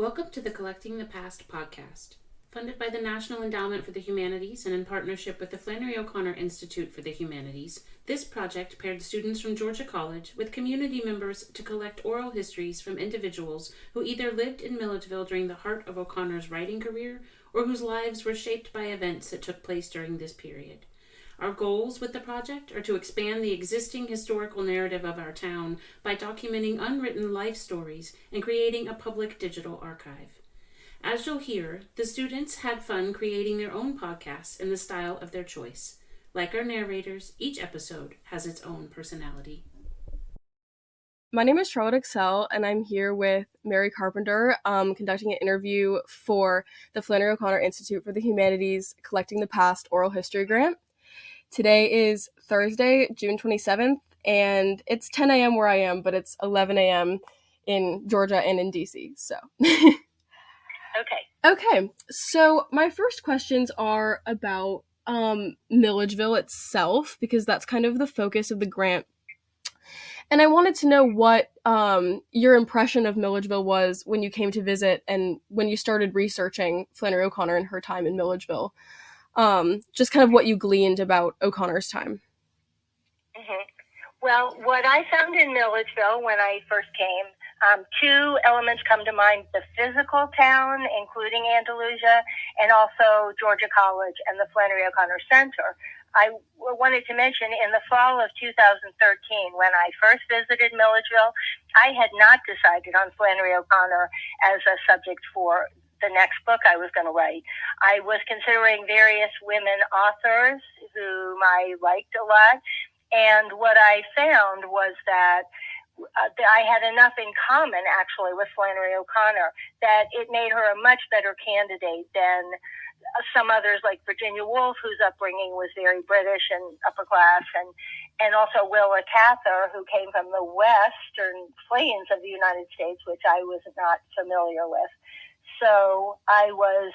Welcome to the Collecting the Past podcast. Funded by the National Endowment for the Humanities and in partnership with the Flannery O'Connor Institute for the Humanities, this project paired students from Georgia College with community members to collect oral histories from individuals who either lived in Milledgeville during the heart of O'Connor's writing career or whose lives were shaped by events that took place during this period. Our goals with the project are to expand the existing historical narrative of our town by documenting unwritten life stories and creating a public digital archive. As you'll hear, the students had fun creating their own podcasts in the style of their choice. Like our narrators, each episode has its own personality. My name is Charlotte Aexel, and I'm here with Mary Carpenter, conducting an interview for the Flannery O'Connor Institute for the Humanities Collecting the Past Oral History Grant. Today is Thursday, June 27th, and it's 10 a.m. where I am, but it's 11 a.m. in Georgia and in DC, so. Okay, so my first questions are about Milledgeville itself, because that's kind of the focus of the grant. And I wanted to know what your impression of Milledgeville was when you came to visit and when you started researching Flannery O'Connor and her time in Milledgeville. Just kind of what you gleaned about O'Connor's time. Mm-hmm. Well, what I found in Milledgeville when I first came, two elements come to mind: the physical town, including Andalusia, and also Georgia College and the Flannery O'Connor Center. I wanted to mention in the fall of 2013, when I first visited Milledgeville, I had not decided on Flannery O'Connor as a subject for the next book I was going to write. I was considering various women authors whom I liked a lot, and what I found was that I had enough in common, actually, with Flannery O'Connor, that it made her a much better candidate than some others like Virginia Woolf, whose upbringing was very British and upper class, and also Willa Cather, who came from the western plains of the United States, which I was not familiar with. So I was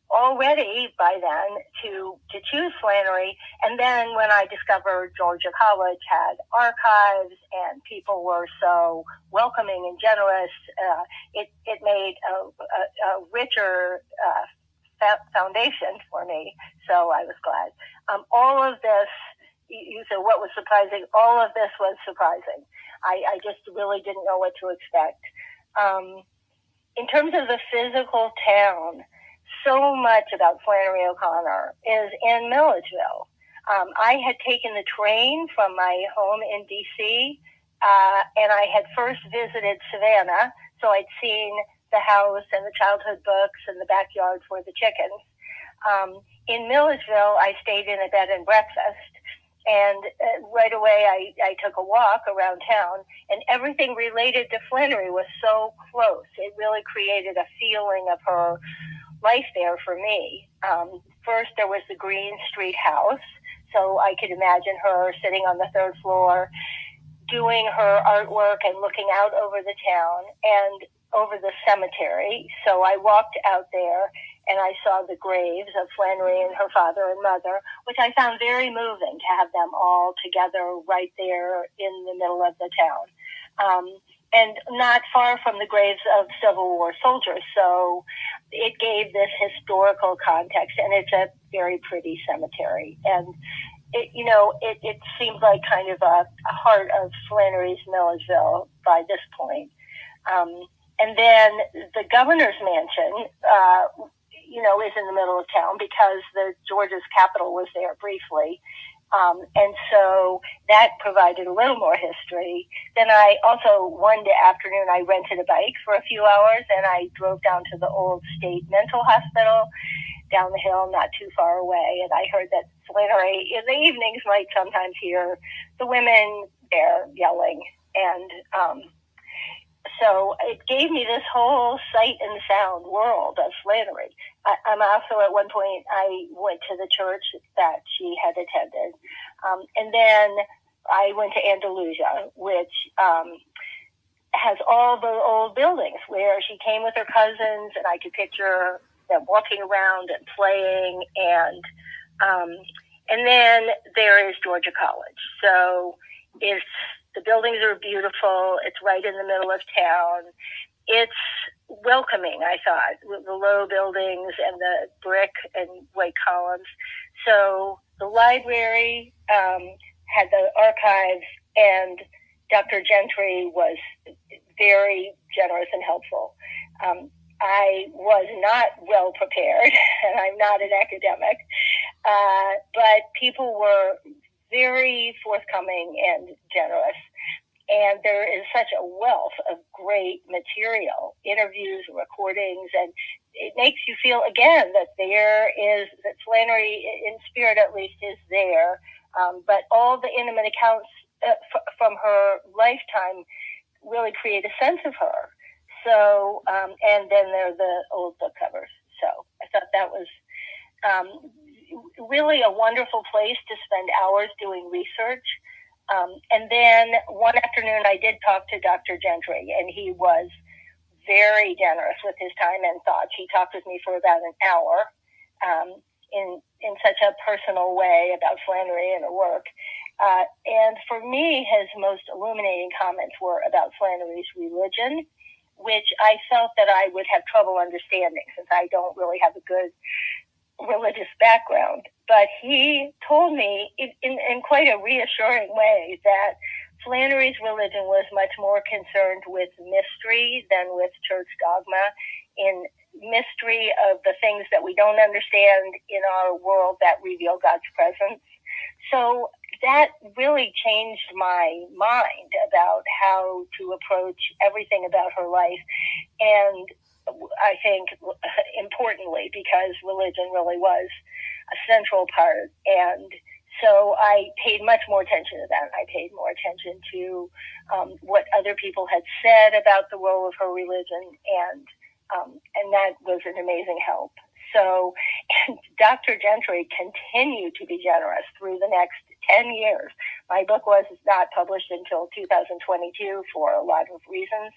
all ready by then to choose Flannery. And then when I discovered Georgia College had archives and people were so welcoming and generous, it made a richer foundation for me. So I was glad. All of this, you said what was surprising? All of this was surprising. I just really didn't know what to expect. In terms of the physical town, so much about Flannery O'Connor is in Milledgeville. I had taken the train from my home in D.C., and I had first visited Savannah, so I'd seen the house and the childhood books and the backyard for the chickens. In Milledgeville, I stayed in a bed and breakfast, and right away I took a walk around town, and everything related to Flannery was so close. It really created a feeling of her life there for me. First, there was the Green Street house, so I could imagine her sitting on the third floor doing her artwork and looking out over the town and over the cemetery. So I walked out there and I saw the graves of Flannery and her father and mother, which I found very moving to have them all together right there in the middle of the town. And not far from the graves of Civil War soldiers. So it gave this historical context, and it's a very pretty cemetery. And it seems like kind of a heart of Flannery's Milledgeville by this point. And then the governor's mansion, is in the middle of town because the Georgia's capital was there briefly. And so that provided a little more history. Then I also, one afternoon, I rented a bike for a few hours and I drove down to the old state mental hospital down the hill, not too far away. And I heard that Flannery in the evenings might sometimes hear the women there yelling. And so it gave me this whole sight and sound world of Flannery. I'm also, at one point, I went to the church that she had attended. And then I went to Andalusia, which has all the old buildings where she came with her cousins, and I could picture them walking around and playing. And then there is Georgia College. So the buildings are beautiful. It's right in the middle of town. It's welcoming, I thought, with the low buildings and the brick and white columns. So the library had the archives, and Dr. Gentry was very generous and helpful. I was not well prepared, and I'm not an academic, but people were very forthcoming and generous. And there is such a wealth of great material, interviews, recordings, and it makes you feel, again, that that Flannery, in spirit at least, is there. But all the intimate accounts from her lifetime really create a sense of her. So, and then there are the old book covers. So I thought that was really a wonderful place to spend hours doing research. And then one afternoon I did talk to Dr. Gentry, and he was very generous with his time and thoughts. He talked with me for about an hour in such a personal way about Flannery and her work. And for me, his most illuminating comments were about Flannery's religion, which I felt that I would have trouble understanding since I don't really have a good religious background. But he told me in quite a reassuring way that Flannery's religion was much more concerned with mystery than with church dogma, in mystery of the things that we don't understand in our world that reveal God's presence. So that really changed my mind about how to approach everything about her life. And I think, importantly, because religion really was a central part. And so I paid much more attention to that. I paid more attention to what other people had said about the role of her religion, and that was an amazing help. So Dr. Gentry continued to be generous through the next 10 years. My book was not published until 2022 for a lot of reasons.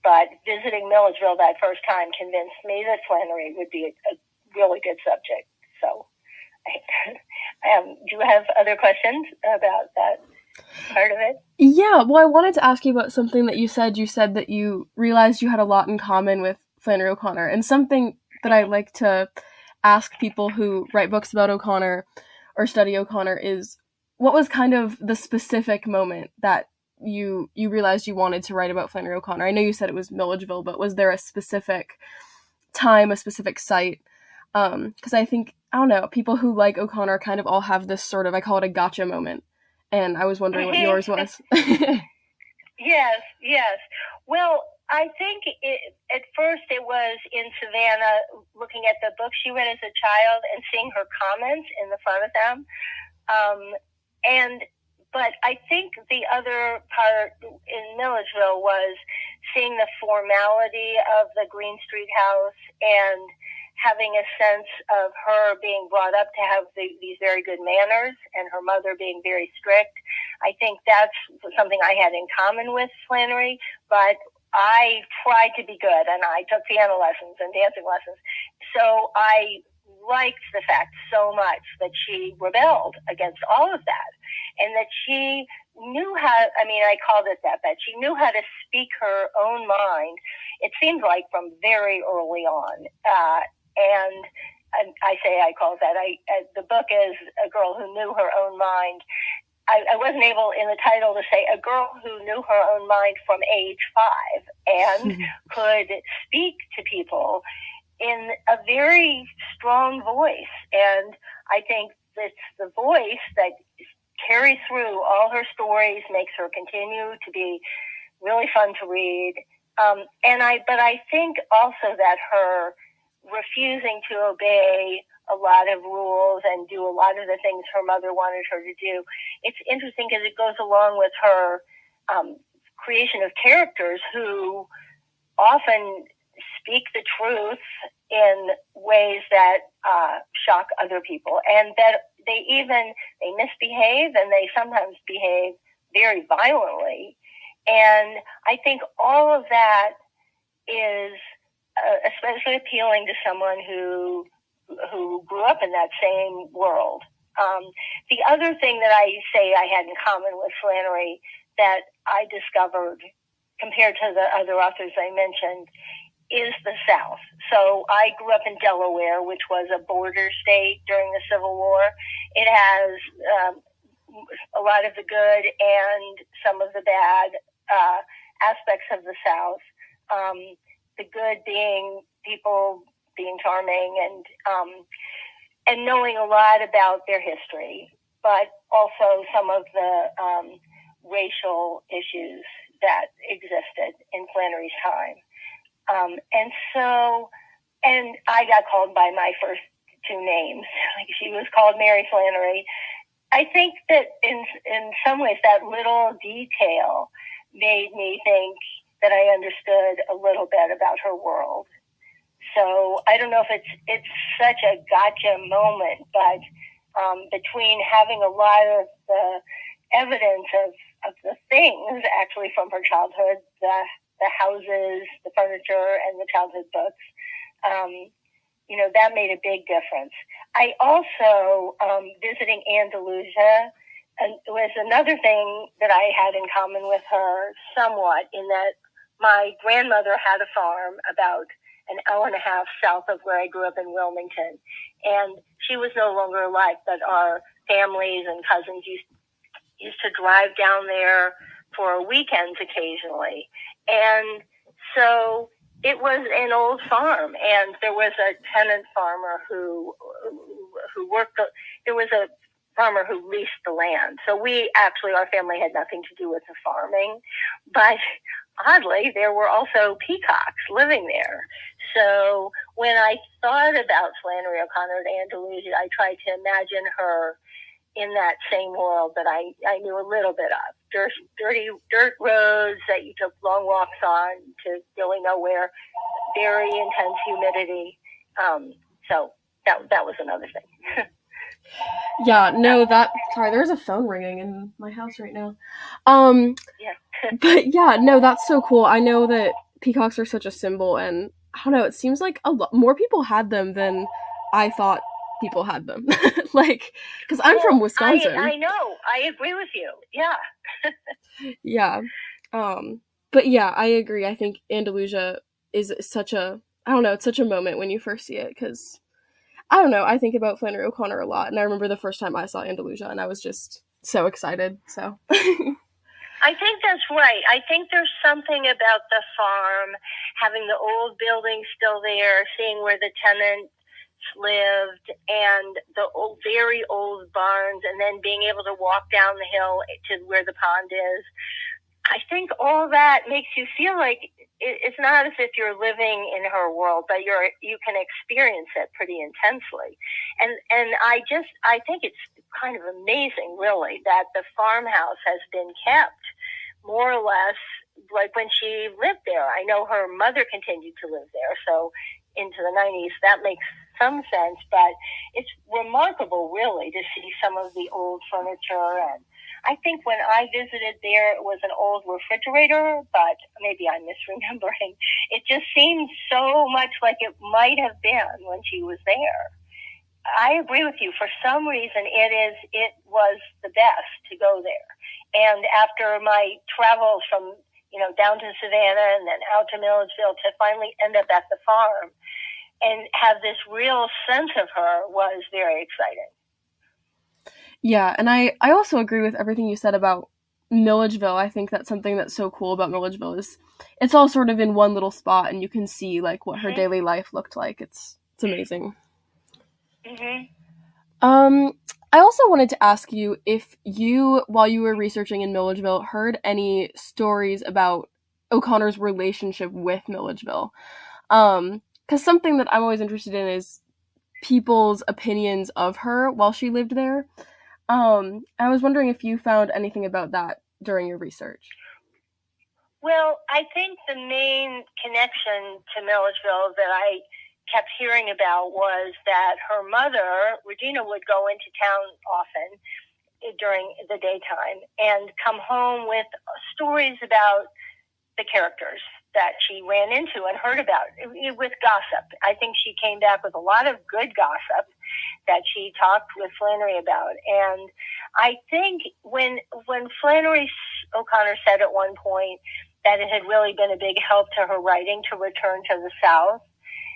But visiting Milledgeville that first time convinced me that Flannery would be a really good subject. So do you have other questions about that part of it? Yeah, well, I wanted to ask you about something that you said. You said that you realized you had a lot in common with Flannery O'Connor, and something that I like to ask people who write books about O'Connor or study O'Connor is, what was kind of the specific moment that you realized you wanted to write about Flannery O'Connor? I know you said it was Milledgeville, but was there a specific time, a specific site? Because I think, I don't know, people who like O'Connor kind of all have this sort of, I call it a gotcha moment. And I was wondering what yours was. Yes. Well, I think at first it was in Savannah, looking at the books she read as a child and seeing her comments in the front of them. But I think the other part in Milledgeville was seeing the formality of the Green Street house and having a sense of her being brought up to have these very good manners and her mother being very strict. I think that's something I had in common with Flannery, but I tried to be good, and I took piano lessons and dancing lessons. So I liked the fact so much that she rebelled against all of that, and that she knew how, I called it that she knew how to speak her own mind, it seemed like, from very early on. And I call it that. The book is A Girl Who Knew Her Own Mind. I wasn't able in the title to say a girl who knew her own mind from age 5 and could speak to people in a very strong voice. And I think it's the voice that carries through all her stories, makes her continue to be really fun to read. But I think also that her refusing to obey a lot of rules and do a lot of the things her mother wanted her to do, it's interesting because it goes along with her creation of characters who often speak the truth in ways that shock other people, and that they misbehave, and they sometimes behave very violently. And I think all of that is especially appealing to someone who grew up in that same world. The other thing that I say I had in common with Flannery that I discovered compared to the other authors I mentioned, is the South. So I grew up in Delaware, which was a border state during the Civil War. It has a lot of the good and some of the bad aspects of the South. The good being people being charming and knowing a lot about their history, but also some of the racial issues that existed in Flannery's time. And I got called by my first two names. Like, she was called Mary Flannery. I think that in some ways that little detail made me think that I understood a little bit about her world. So I don't know if it's such a gotcha moment, but between having a lot of the evidence of the things actually from her childhood, the houses, the furniture, and the childhood books, that made a big difference. I also, visiting Andalusia, was another thing that I had in common with her somewhat, in that my grandmother had a farm about an hour and a half south of where I grew up in Wilmington. And she was no longer alive, but our families and cousins used to drive down there for weekends occasionally. And so it was an old farm, and there was a tenant farmer who worked. There was a farmer who leased the land. So our family had nothing to do with the farming, but oddly, there were also peacocks living there. So when I thought about Flannery O'Connor at Andalusia, I tried to imagine her in that same world that I knew a little bit of. Dirty dirt roads that you took long walks on to really nowhere, very intense humidity. So that was another thing. Yeah, no, sorry, there's a phone ringing in my house right now. Yeah. But yeah, no, that's so cool. I know that peacocks are such a symbol, and I don't know, it seems like a lot more people had them than I thought people had them. Like, because I'm from Wisconsin. I know. I agree with you. Yeah. Yeah. But yeah, I agree. I think Andalusia is such a, I don't know, it's such a moment when you first see it, because I don't know, I think about Flannery O'Connor a lot, and I remember the first time I saw Andalusia, and I was just so excited, so. I think that's right. I think there's something about the farm, having the old buildings still there, seeing where the tenants lived, and the very old barns, and then being able to walk down the hill to where the pond is. I think all that makes you feel like it's not as if you're living in her world, but you can experience it pretty intensely. And I think it's kind of amazing, really, that the farmhouse has been kept more or less like when she lived there. I know her mother continued to live there, so into the 90s, that makes some sense, but it's remarkable, really, to see some of the old furniture. And I think when I visited there, it was an old refrigerator, but maybe I'm misremembering. It just seemed so much like it might have been when she was there. I agree with you. For some reason, it was the best to go there. And after my travels from, down to Savannah and then out to Milledgeville to finally end up at the farm and have this real sense of her was very exciting. Yeah, and I also agree with everything you said about Milledgeville. I think that's something that's so cool about Milledgeville is it's all sort of in one little spot, and you can see like what her daily life looked like. It's amazing. Mm-hmm. I also wanted to ask you if you, while you were researching in Milledgeville, heard any stories about O'Connor's relationship with Milledgeville. Because something that I'm always interested in is people's opinions of her while she lived there. I was wondering if you found anything about that during your research. Well, I think the main connection to Milledgeville that I kept hearing about was that her mother, Regina, would go into town often during the daytime and come home with stories about the characters that she ran into and heard about, with gossip. I think she came back with a lot of good gossip that she talked with Flannery about. And I think when Flannery O'Connor said at one point that it had really been a big help to her writing to return to the South.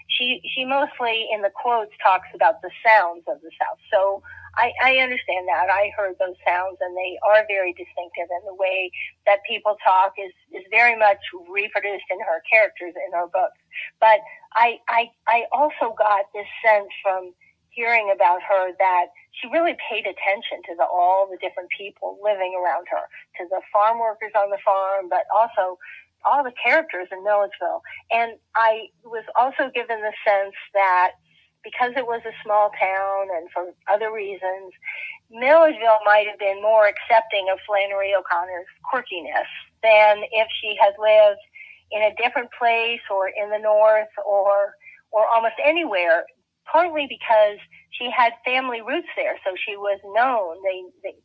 She mostly in the quotes talks about the sounds of the South. So I understand that. I heard those sounds, and they are very distinctive, and the way that people talk is very much reproduced in her characters in her books. But I also got this sense from hearing about her that she really paid attention to all the different people living around her, to the farm workers on the farm, but also all the characters in Milledgeville. And I was also given the sense that because it was a small town and for other reasons, Milledgeville might have been more accepting of Flannery O'Connor's quirkiness than if she had lived in a different place or in the North or almost anywhere, partly because she had family roots there, so she was known.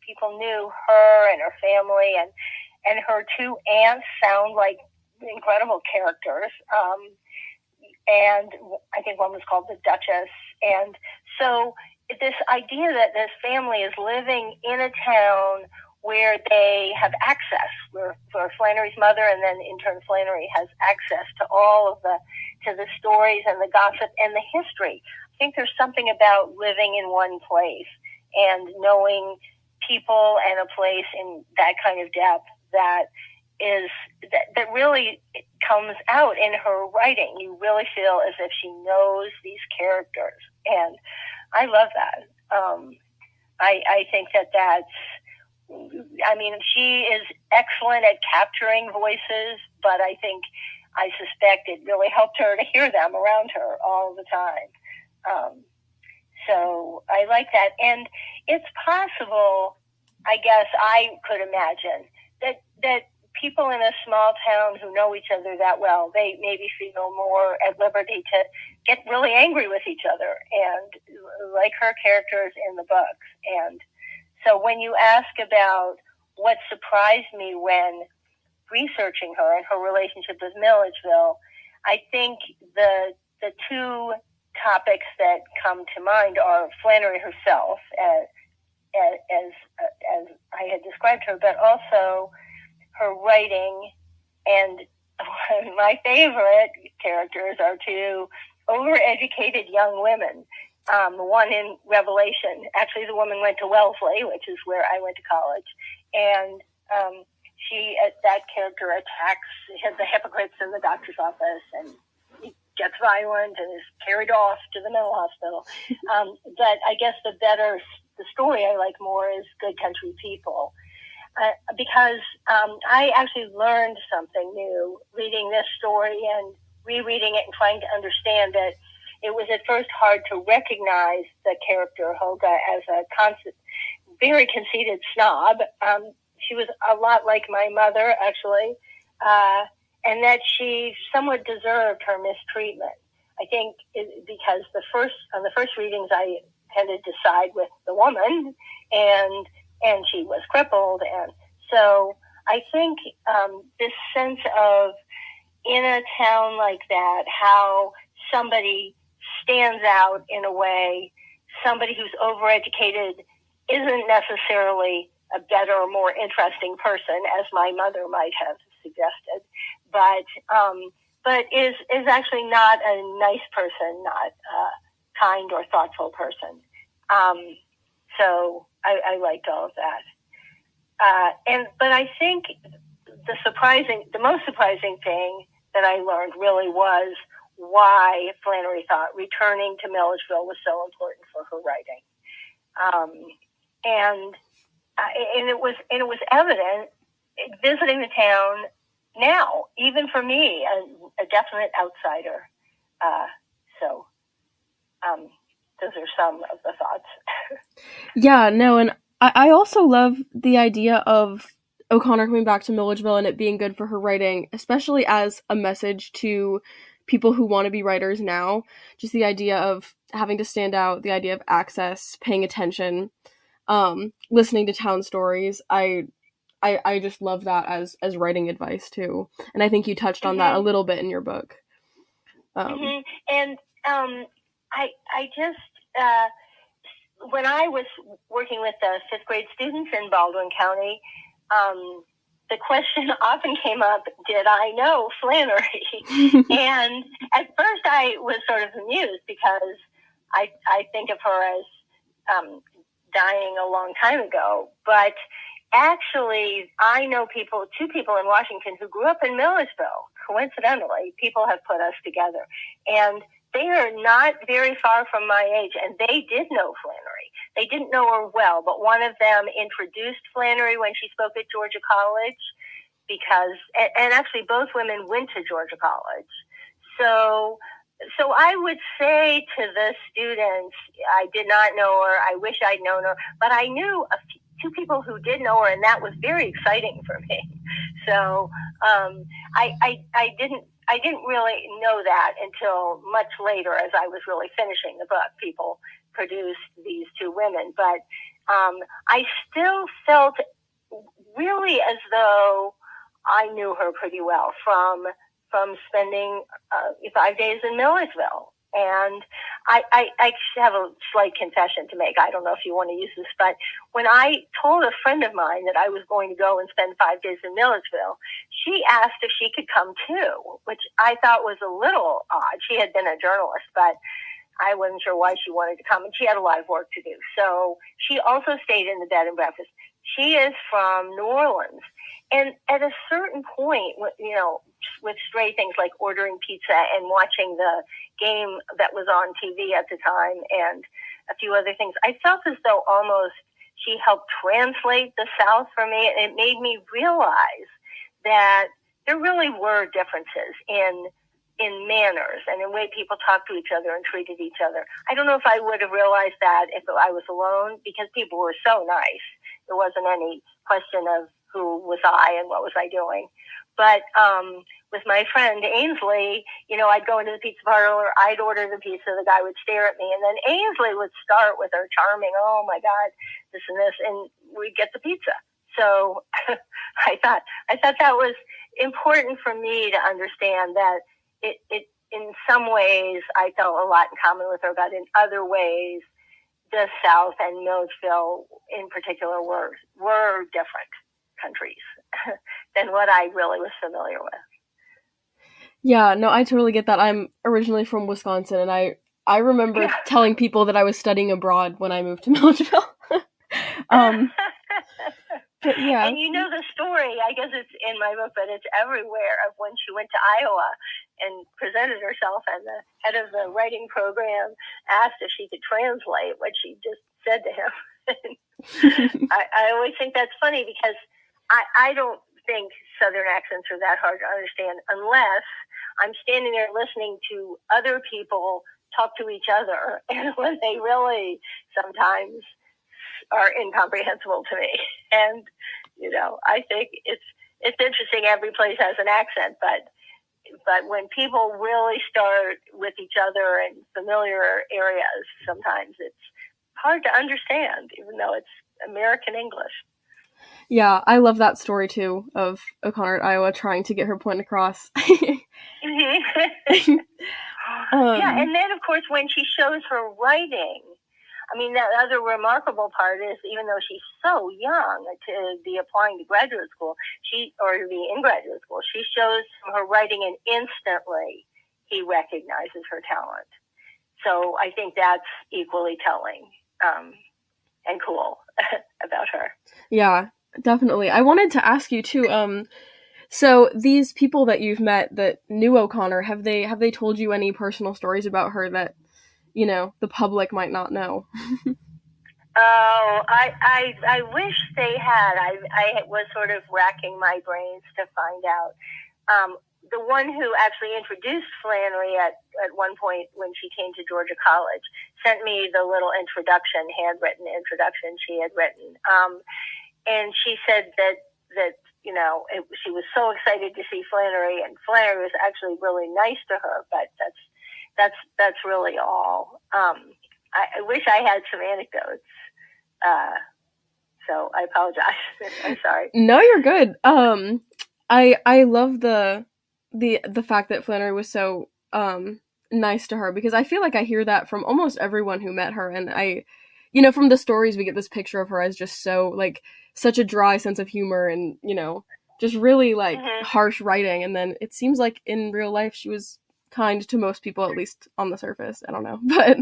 People knew her and her family, and her two aunts sound like incredible characters. And I think one was called the Duchess. And so this idea that this family is living in a town where they have access, where Flannery's mother and then in turn Flannery has access to all of to the stories and the gossip and the history. I think there's something about living in one place and knowing people and a place in that kind of depth that really comes out in her writing. You really feel as if she knows these characters, and I love that. I think that's, I mean, she is excellent at capturing voices, but I suspect it really helped her to hear them around her all the time. So I like that. And it's possible, I guess I could imagine, that people in a small town who know each other that well, they maybe feel more at liberty to get really angry with each other, and like her characters in the books. And so when you ask about what surprised me when researching her and her relationship with Milledgeville, I think the two topics that come to mind are Flannery herself, as I had described her, but also her writing. And my favorite characters are two overeducated young women. One in Revelation, actually the woman went to Wellesley, which is where I went to college, and that character attacks the hypocrites in the doctor's office, and he gets violent and is carried off to the mental hospital. But I guess the story I like more is Good Country People, because I actually learned something new reading this story and rereading it and trying to understand it. It was at first hard to recognize the character Helga as a very conceited snob. She was a lot like my mother, actually, and that she somewhat deserved her mistreatment. I think because on the first readings I tended to side with the woman, and she was crippled, and so I think this sense of in a town like that, how somebody stands out in a way, somebody who's overeducated isn't necessarily a better or more interesting person, as my mother might have suggested, but is actually not a nice person, not a kind or thoughtful person. So I liked all of that. But I think the most surprising thing that I learned really was why Flannery thought returning to Milledgeville was so important for her writing. And it was evident visiting the town now, even for me, a definite outsider. So those are some of the thoughts. Yeah, no, and I also love the idea of O'Connor coming back to Milledgeville and it being good for her writing, especially as a message to people who want to be writers now. Just the idea of having to stand out, the idea of access, paying attention, listening to town stories. I just love that as writing advice too, and I think you touched on that a little bit in your book. And I just when I was working with the fifth grade students in Baldwin County, the question often came up, did I know Flannery? And at first I was sort of amused because I think of her as dying a long time ago. But actually, I know two people in Washington who grew up in Milledgeville. Coincidentally, people have put us together. And they are not very far from my age, and they did know Flannery. They didn't know her well, but one of them introduced Flannery when she spoke at Georgia College and actually both women went to Georgia College. So I would say to the students, I did not know her. I wish I'd known her, but I knew two people who did know her, and that was very exciting for me. So I didn't really know that until much later, as I was really finishing the book. People produced these two women, but I still felt really as though I knew her pretty well from spending 5 days in Milledgeville. And I have a slight confession to make. I don't know if you want to use this, but when I told a friend of mine that I was going to go and spend 5 days in Milledgeville, she asked if she could come too, which I thought was a little odd. She had been a journalist, but I wasn't sure why she wanted to come, and she had a lot of work to do. So she also stayed in the bed and breakfast. She is from New Orleans. And at a certain point, with stray things like ordering pizza and watching the game that was on TV at the time and a few other things, I felt as though almost she helped translate the South for me. And it made me realize that there really were differences in manners and in the way people talked to each other and treated each other. I don't know if I would have realized that if I was alone, because people were so nice. There wasn't any question of who was I and what was I doing. But with my friend Ainsley, I'd go into the pizza parlor, I'd order the pizza, the guy would stare at me, and then Ainsley would start with her charming, oh my God, this and this, and we'd get the pizza. So I thought that was important for me to understand that it in some ways I felt a lot in common with her, but in other ways the South and Milledgeville in particular were different countries than what I really was familiar with. Yeah, no, I totally get that. I'm originally from Wisconsin, and I remember telling people that I was studying abroad when I moved to Milledgeville. But yeah. And the story, I guess it's in my book, but it's everywhere, of when she went to Iowa and presented herself, and the head of the writing program asked if she could translate what she just said to him. I always think that's funny because I don't think Southern accents are that hard to understand unless I'm standing there listening to other people talk to each other, and when they really sometimes are incomprehensible to me. And, I think it's interesting. Every place has an accent, but when people really start with each other in familiar areas, sometimes it's hard to understand, even though it's American English. Yeah, I love that story too, of O'Connor at Iowa trying to get her point across. Mm-hmm. Yeah, and then of course when she shows her writing, I mean, that other remarkable part is, even though she's so young to be applying to graduate school, or to be in graduate school, she shows her writing, and instantly he recognizes her talent. So I think that's equally telling and cool about her. Yeah, definitely. I wanted to ask you too. So these people that you've met that knew O'Connor, have they told you any personal stories about her that the public might not know? Oh, I wish they had. I was sort of racking my brains to find out. The one who actually introduced Flannery at one point when she came to Georgia College sent me the little handwritten introduction she had written. And she said that she was so excited to see Flannery, and Flannery was actually really nice to her, but that's really all. I wish I had some anecdotes. So I apologize. I'm sorry. No, you're good. I love the fact that Flannery was so nice to her, because I feel like I hear that from almost everyone who met her, and from the stories we get this picture of her as just so, like, such a dry sense of humor, and just really like harsh writing. And then it seems like in real life she was kind to most people, at least on the surface. I don't know, but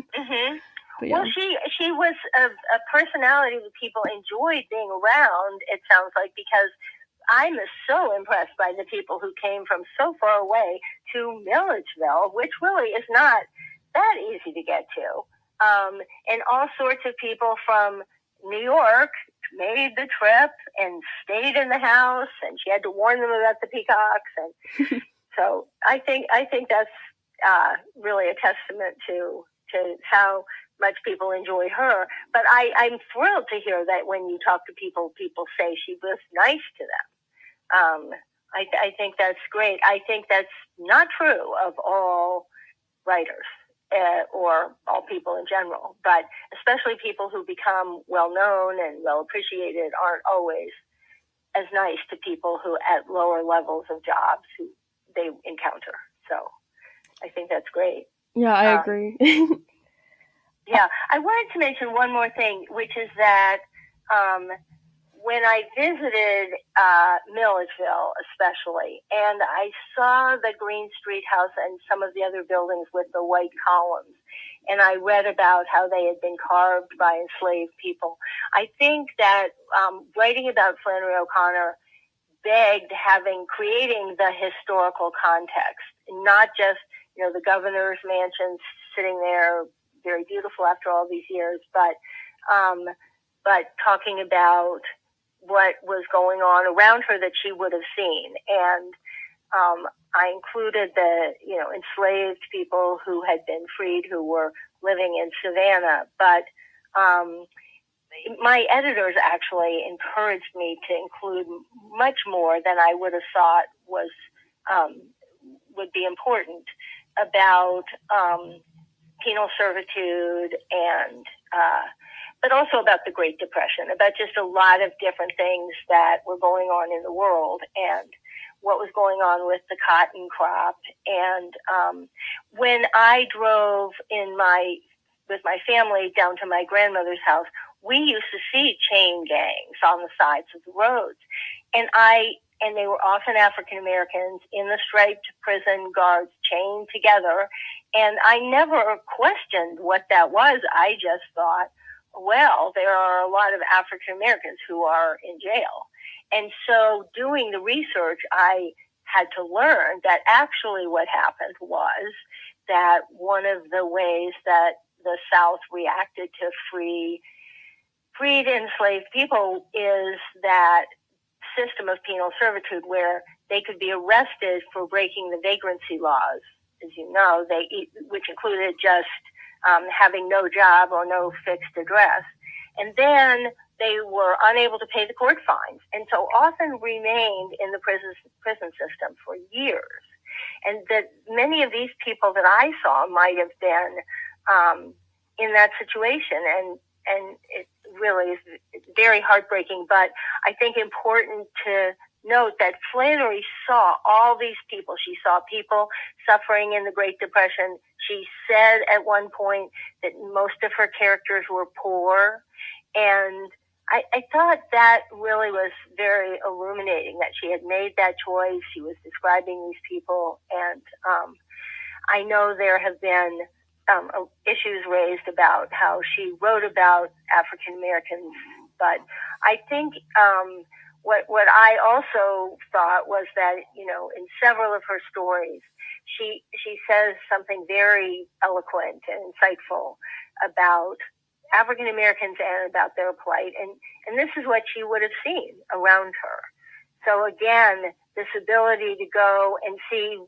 yeah. Well, she was a personality that people enjoyed being around, it sounds like, because I'm so impressed by the people who came from so far away to Milledgeville, which really is not that easy to get to. And all sorts of people from New York made the trip and stayed in the house, and she had to warn them about the peacocks. And so I think that's really a testament to how much people enjoy her. But I'm thrilled to hear that when you talk to people, people say she was nice to them. I think that's great. I think that's not true of all writers or all people in general, but especially people who become well known and well appreciated aren't always as nice to people who at lower levels of jobs who they encounter. So I think that's great. Yeah, I agree. Yeah, I wanted to mention one more thing, which is that when I visited Milledgeville especially, and I saw the Green Street House and some of the other buildings with the white columns, and I read about how they had been carved by enslaved people, I think that writing about Flannery O'Connor begged creating the historical context, not just, the governor's mansion sitting there, very beautiful after all these years, but talking about what was going on around her that she would have seen. And I included the, enslaved people who had been freed, who were living in Savannah. But my editors actually encouraged me to include much more than I would have thought would be important about penal servitude and but also about the Great Depression, about just a lot of different things that were going on in the world and what was going on with the cotton crop. And when I drove with my family down to my grandmother's house, we used to see chain gangs on the sides of the roads. And they were often African Americans in the striped prison guards chained together. And I never questioned what that was. I just thought, well, there are a lot of African Americans who are in jail. And so doing the research, I had to learn that actually what happened was that one of the ways that the South reacted to freed enslaved people is that system of penal servitude where they could be arrested for breaking the vagrancy laws, as you know, which included just having no job or no fixed address. And then they were unable to pay the court fines, and so often remained in the prison system for years. And that many of these people that I saw might have been in that situation, and it really is very heartbreaking. But I think important to note that Flannery saw all these people. She saw people suffering in the Great Depression. She said at one point that most of her characters were poor. And I thought that really was very illuminating, that she had made that choice. She was describing these people. And I know there have been issues raised about how she wrote about African Americans. But I think what I also thought was that, in several of her stories, she says something very eloquent and insightful about African Americans and about their plight. And this is what she would have seen around her. So again, this ability to go and see,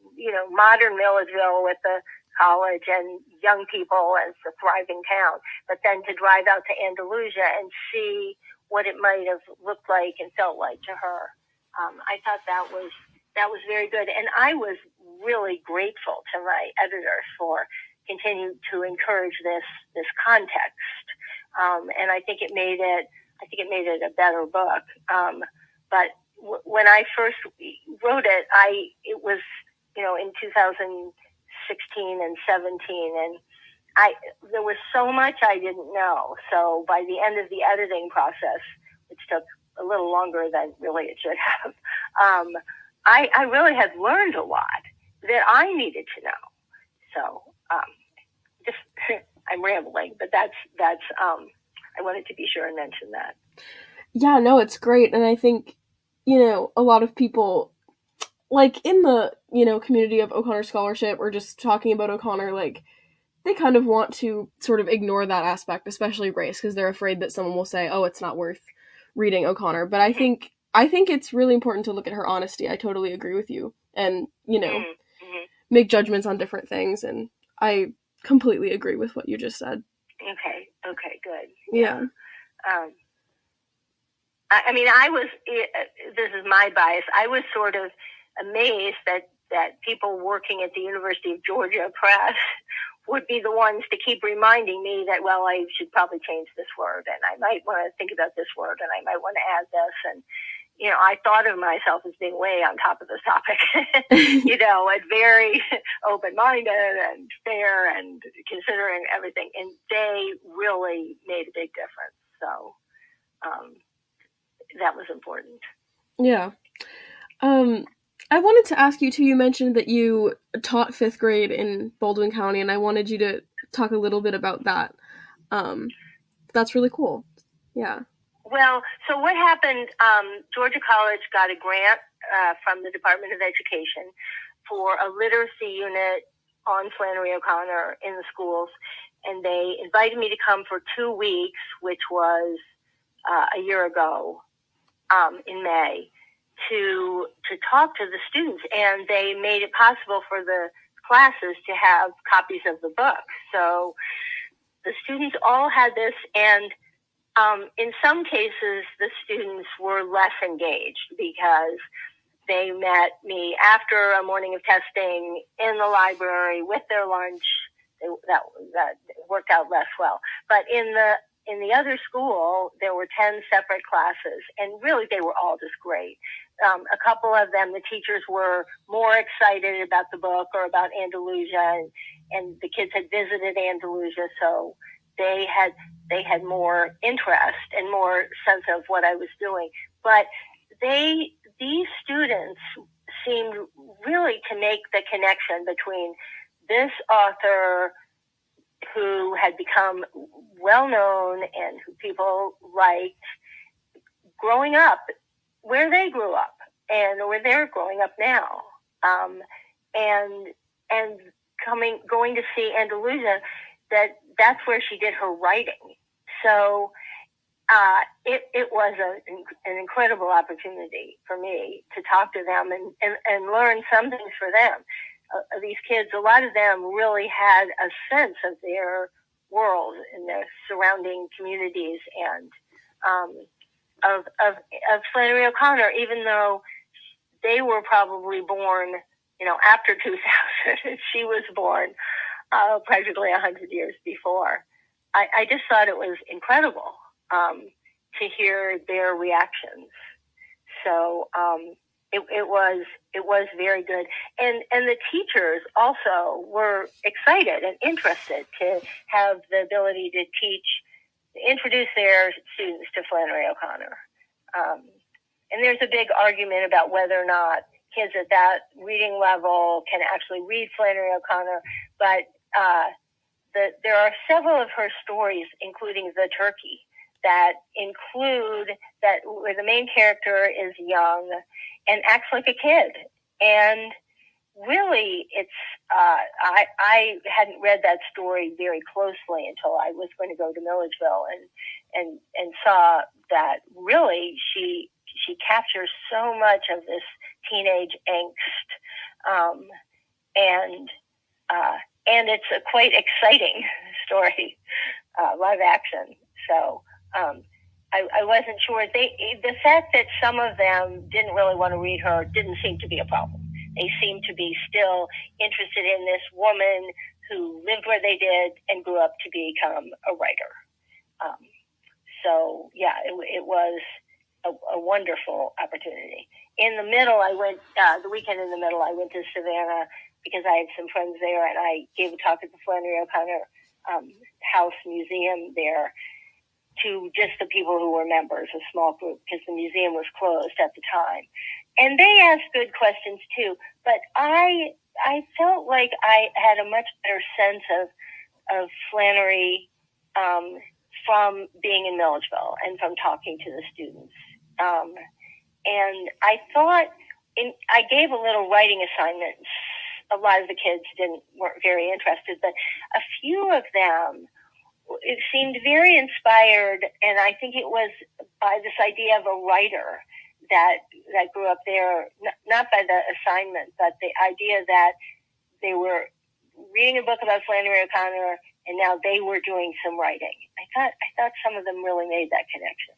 modern Milledgeville with the college and young people as a thriving town, but then to drive out to Andalusia and see what it might have looked like and felt like to her. I thought that was very good. And I was really grateful to my editors for continuing to encourage this context. And I think it made it a better book. But when I first wrote it, it was, in 2016 and 17, and there was so much I didn't know. So by the end of the editing process, which took a little longer than really it should have, I really have learned a lot that I needed to know. So, just I'm rambling, but that's I wanted to be sure and mention that. Yeah, no, it's great. And I think, a lot of people, like, in the, community of O'Connor scholarship or just talking about O'Connor, like, they kind of want to sort of ignore that aspect, especially race, because they're afraid that someone will say, oh, it's not worth reading O'Connor. But I think it's really important to look at her honesty. I totally agree with you. And, make judgments on different things. And I completely agree with what you just said. Okay, good. Yeah. I mean, this is my bias, I was sort of amazed that people working at the University of Georgia Press would be the ones to keep reminding me that, well, I should probably change this word, and I might want to think about this word, and I might want to add this. And, I thought of myself as being way on top of this topic, and very open-minded and fair and considering everything. And they really made a big difference. So, that was important. Yeah. I wanted to ask you too, you mentioned that you taught 5th grade in Baldwin County, and I wanted you to talk a little bit about that. That's really cool. Yeah. Well, so what happened, Georgia College got a grant from the Department of Education for a literacy unit on Flannery O'Connor in the schools, and they invited me to come for 2 weeks, which was a year ago, in May, to talk to the students, and they made it possible for the classes to have copies of the book. So the students all had this, and in some cases the students were less engaged because they met me after a morning of testing in the library with their lunch. That worked out less well. But in the other school, there were 10 separate classes, and really they were all just great. A couple of them, the teachers were more excited about the book or about Andalusia, and the kids had visited Andalusia, so they had more interest and more sense of what I was doing. But these students seemed really to make the connection between this author who had become well-known and who people liked, growing up where they grew up and where they're growing up now, and going to see Andalusia, that's where she did her writing. So it was an incredible opportunity for me to talk to them and learn some things for them. These kids, a lot of them really had a sense of their world and their surrounding communities and of Flannery O'Connor, even though they were probably born, after 2000. She was born practically 100 years before. I just thought it was incredible to hear their reactions. So it was very good, and the teachers also were excited and interested to have the ability to introduce their students to Flannery O'Connor. And there's a big argument about whether or not kids at that reading level can actually read Flannery O'Connor, but there are several of her stories, including The Turkey, that where the main character is young and acts like a kid. And really, it's I hadn't read that story very closely until I was going to go to Milledgeville and saw that really she captures so much of this teenage angst, and it's a quite exciting story, live action. So I wasn't sure. The fact that some of them didn't really want to read her didn't seem to be a problem. They seemed to be still interested in this woman who lived where they did and grew up to become a writer. So yeah, it was a wonderful opportunity. In the middle, I went, the weekend in the middle, I went to Savannah because I had some friends there, and I gave a talk at the Flannery O'Connor House Museum there to just the people who were members, a small group, because the museum was closed at the time. and they asked good questions too. But I felt like I had a much better sense of Flannery from being in Milledgeville and from talking to the students. And I thought I gave a little writing assignments. A lot of the kids weren't very interested, but a few of them, it seemed very inspired, and I think it was by this idea of a writer that grew up there, not by the assignment, but the idea that they were reading a book about Flannery O'Connor, and now they were doing some writing. I thought some of them really made that connection.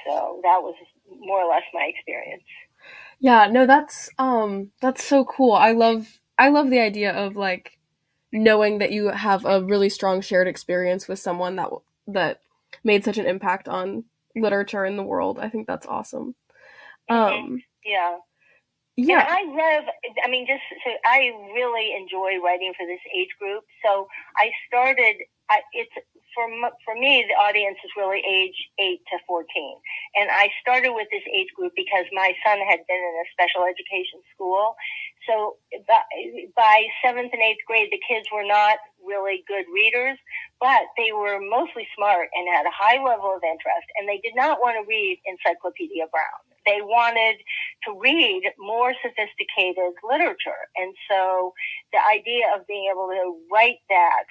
So that was more or less my experience. Yeah, no, that's so cool. I love the idea of like knowing that you have a really strong shared experience with someone that made such an impact on literature in the world. I think that's awesome. Yeah. Yeah. And I really enjoy writing for this age group. So I started, for me, the audience is really age 8 to 14. And I started with this age group because my son had been in a special education school. So by 7th and 8th grade, the kids were not really good readers, but they were mostly smart and had a high level of interest. And they did not want to read Encyclopedia Brown. They wanted to read more sophisticated literature. And so the idea of being able to write that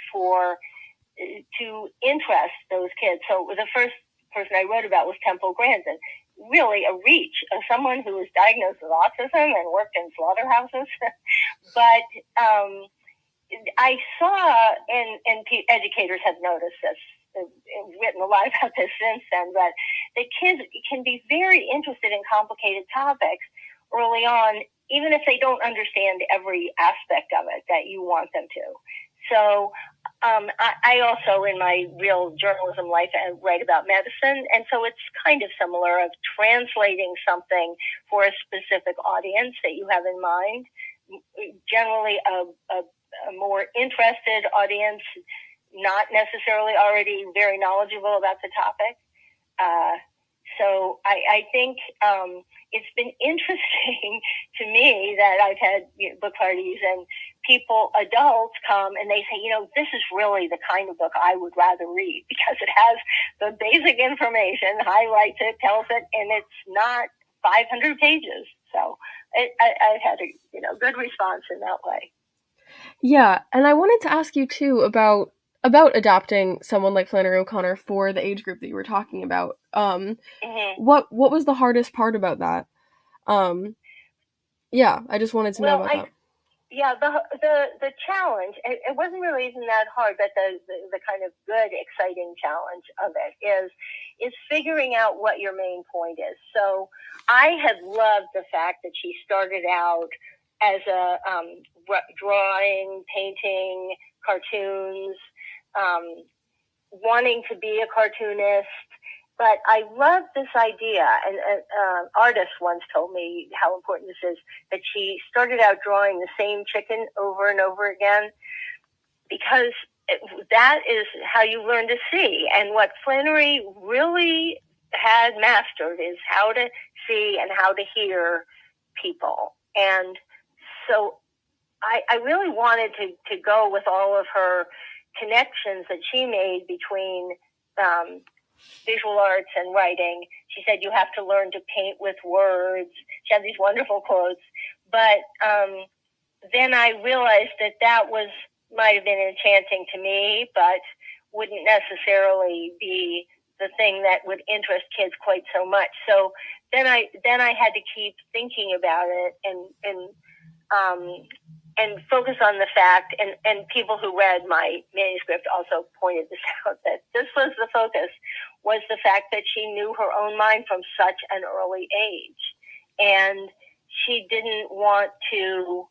to interest those kids. So the first person I wrote about was Temple Grandin. Really a reach of someone who was diagnosed with autism and worked in slaughterhouses. But I saw, and educators have noticed this, written a lot about this since then, but the kids can be very interested in complicated topics early on, even if they don't understand every aspect of it that you want them to. So I also, in my real journalism life, write about medicine, and so it's kind of similar of translating something for a specific audience that you have in mind. Generally, a more interested audience, not necessarily already very knowledgeable about the topic. So I think it's been interesting to me that I've had book parties and adults come and they say, this is really the kind of book I would rather read because it has the basic information, highlights it, tells it, and it's not 500 pages. So I've had a good response in that way. Yeah, and I wanted to ask you too about adopting someone like Flannery O'Connor for the age group that you were talking about. What was the hardest part about that? Yeah, I just wanted to know about that. Yeah, the challenge, it wasn't really even that hard, but the kind of good, exciting challenge of it is figuring out what your main point is. So I had loved the fact that she started out as a drawing, painting, cartoons, wanting to be a cartoonist. But I love this idea, and an artist once told me how important this is, that she started out drawing the same chicken over and over again, because that is how you learn to see. And what Flannery really had mastered is how to see and how to hear people. And so I really wanted to go with all of her connections that she made between visual arts and writing. She said, you have to learn to paint with words. She had these wonderful quotes. But then I realized that might have been enchanting to me, but wouldn't necessarily be the thing that would interest kids quite so much. So then I had to keep thinking about it and focus on the fact, and people who read my manuscript also pointed this out, that this was the focus, was the fact that she knew her own mind from such an early age. And she didn't want to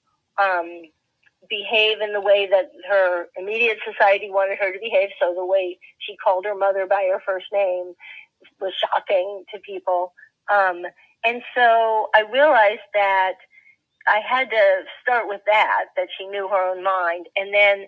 behave in the way that her immediate society wanted her to behave. So the way she called her mother by her first name was shocking to people. And so I realized that I had to start with that she knew her own mind. And then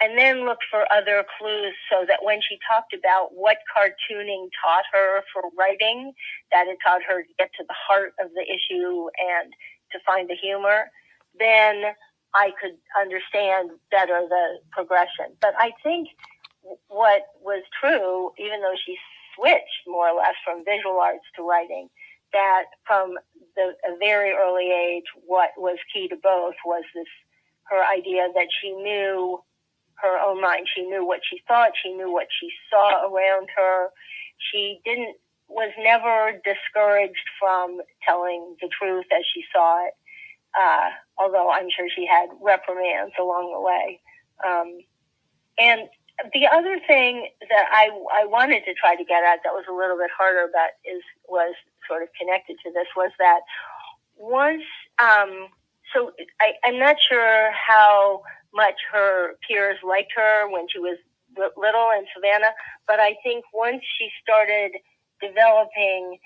and then looked for other clues so that when she talked about what cartooning taught her for writing, that it taught her to get to the heart of the issue and to find the humor, then I could understand better the progression. But I think what was true, even though she switched more or less from visual arts to writing, that from a very early age, what was key to both was her idea that she knew her own mind. She knew what she thought. She knew what she saw around her. She was never discouraged from telling the truth as she saw it, although I'm sure she had reprimands along the way. And the other thing that I wanted to try to get at that was a little bit harder, but was sort of connected to this, was that once, so I'm not sure how much her peers liked her when she was little in Savannah, but I think once she started developing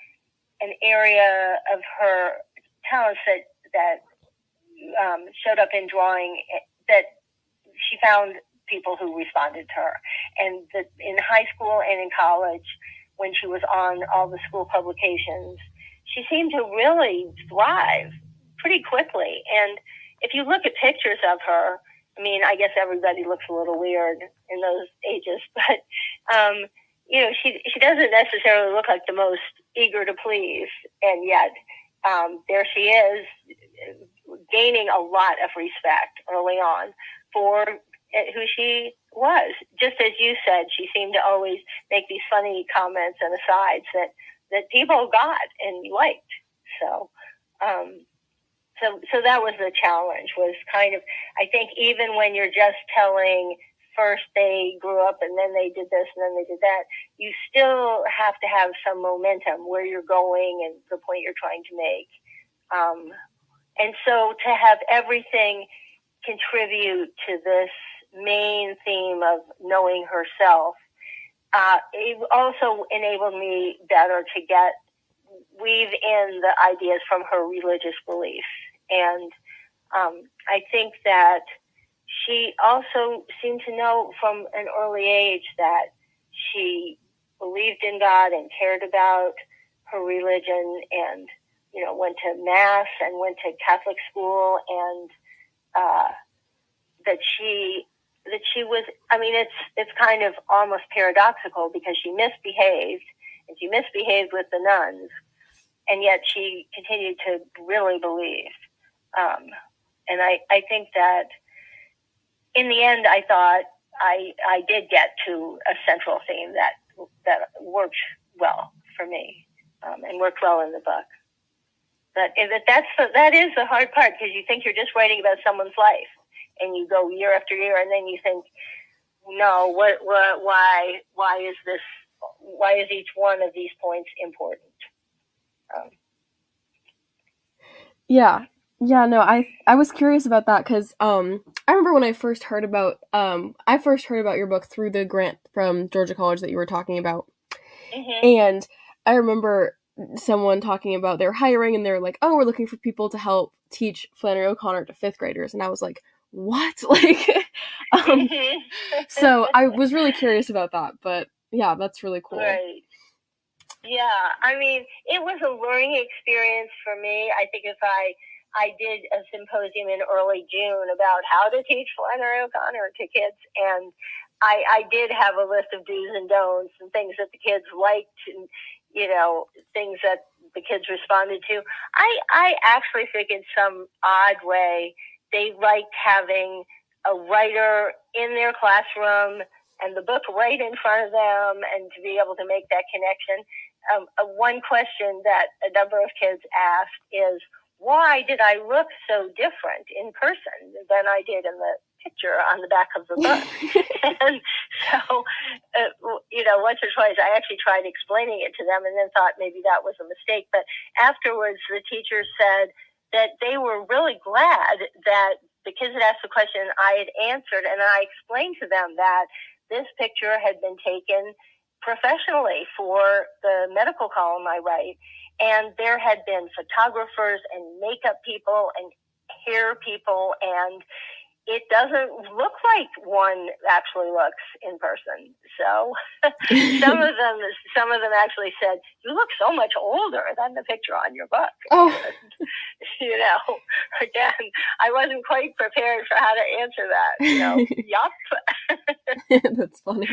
an area of her talents that showed up in drawing, that she found people who responded to her. And that in high school and in college, when she was on all the school publications, she seemed to really thrive pretty quickly. And if you look at pictures of her, I mean, I guess everybody looks a little weird in those ages, but, she doesn't necessarily look like the most eager to please. And yet, there she is, gaining a lot of respect early on for who she was. Just as you said, she seemed to always make these funny comments and asides that people got and liked. So that was the challenge, was kind of, I think even when you're just telling first they grew up and then they did this and then they did that, you still have to have some momentum where you're going and the point you're trying to make. And so to have everything contribute to this main theme of knowing herself, it also enabled me better to weave in the ideas from her religious beliefs. And I think that she also seemed to know from an early age that she believed in God and cared about her religion, and went to mass and went to Catholic school, and that she was, I mean, it's kind of almost paradoxical because she misbehaved with the nuns, and yet she continued to really believe. And I think that in the end, I thought I did get to a central theme that worked well for me, and worked well in the book. But that is the hard part, because you think you're just writing about someone's life, and you go year after year, and then you think, no, why is this? Why is each one of these points important? No, I was curious about that because I remember when I first heard about your book through the grant from Georgia College that you were talking about, and I remember someone talking about their hiring, and they're like, "Oh, we're looking for people to help teach Flannery O'Connor to 5th graders," and I was like, "What?" So I was really curious about that, but yeah, that's really cool. Right. Yeah, I mean, it was a learning experience for me. I think if I did a symposium in early June about how to teach Flannery O'Connor to kids, and I did have a list of do's and don'ts and things that the kids liked, and things that the kids responded to. I actually think in some odd way they liked having a writer in their classroom and the book right in front of them, and to be able to make that connection. One question that a number of kids asked is, why did I look so different in person than I did in the picture on the back of the book? And so, once or twice I actually tried explaining it to them, and then thought maybe that was a mistake. But afterwards, the teachers said that they were really glad that the kids had asked the question I had answered, and I explained to them that this picture had been taken professionally for the medical column I write, and there had been photographers and makeup people and hair people, and it doesn't look like one actually looks in person. So some of them actually said, "You look so much older than the picture on your book." Oh. And, again, I wasn't quite prepared for how to answer that. Yup. That's funny.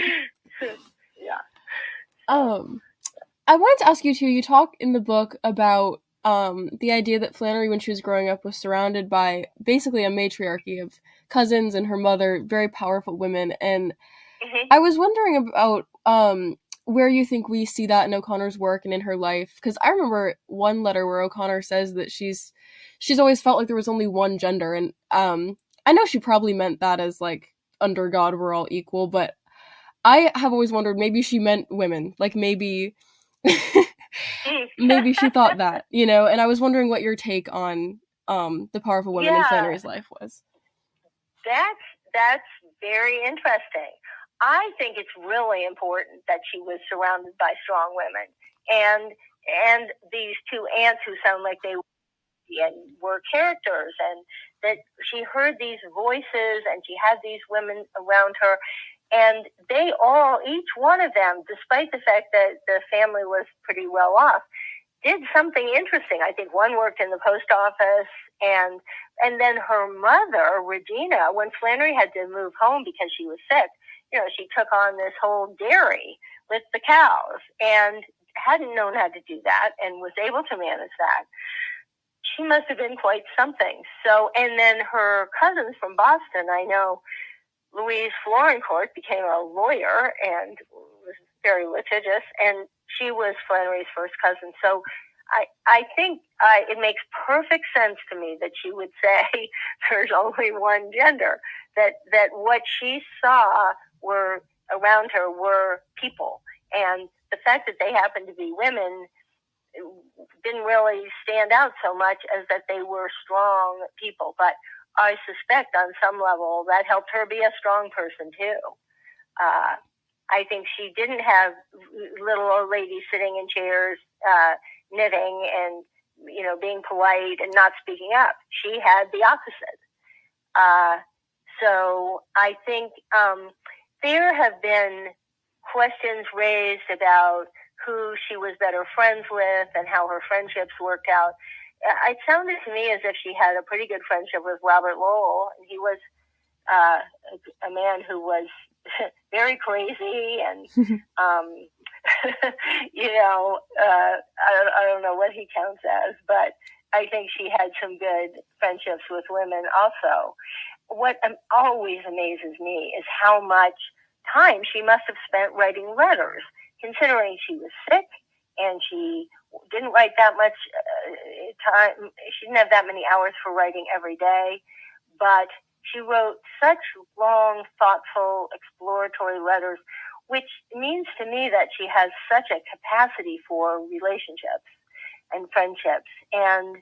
Yeah. I wanted to ask you too, you talk in the book about the idea that Flannery, when she was growing up, was surrounded by basically a matriarchy of cousins and her mother, very powerful women. And I was wondering about where you think we see that in O'Connor's work and in her life. Because I remember one letter where O'Connor says that she's always felt like there was only one gender. And I know she probably meant that as like, under God, we're all equal. But I have always wondered, maybe she meant women. Like maybe... maybe she thought that, and I was wondering what your take on the powerful women in Flannery's life was. That's very interesting. I think it's really important that she was surrounded by strong women, and these two aunts who sound like they were characters, and that she heard these voices and she had these women around her. And they all, each one of them, despite the fact that the family was pretty well off, did something interesting. I think one worked in the post office, and then her mother, Regina, when Flannery had to move home because she was sick, she took on this whole dairy with the cows and hadn't known how to do that and was able to manage that. She must have been quite something. So, and then her cousins from Boston, I know, Louise Florencourt became a lawyer and was very litigious, and she was Flannery's first cousin. So I think it makes perfect sense to me that she would say there's only one gender, that what she saw were around her were people. And the fact that they happened to be women didn't really stand out so much as that they were strong people. But I suspect on some level that helped her be a strong person too. I think she didn't have little old ladies sitting in chairs, knitting and, being polite and not speaking up. She had the opposite. So I think there have been questions raised about who she was better friends with and how her friendships worked out. It sounded to me as if she had a pretty good friendship with Robert Lowell. He was a man who was very crazy, and I don't know what he counts as, but I think she had some good friendships with women also. What always amazes me is how much time she must have spent writing letters, considering she was sick and she didn't write that much time. She didn't have that many hours for writing every day, but she wrote such long, thoughtful, exploratory letters, which means to me that she has such a capacity for relationships and friendships. And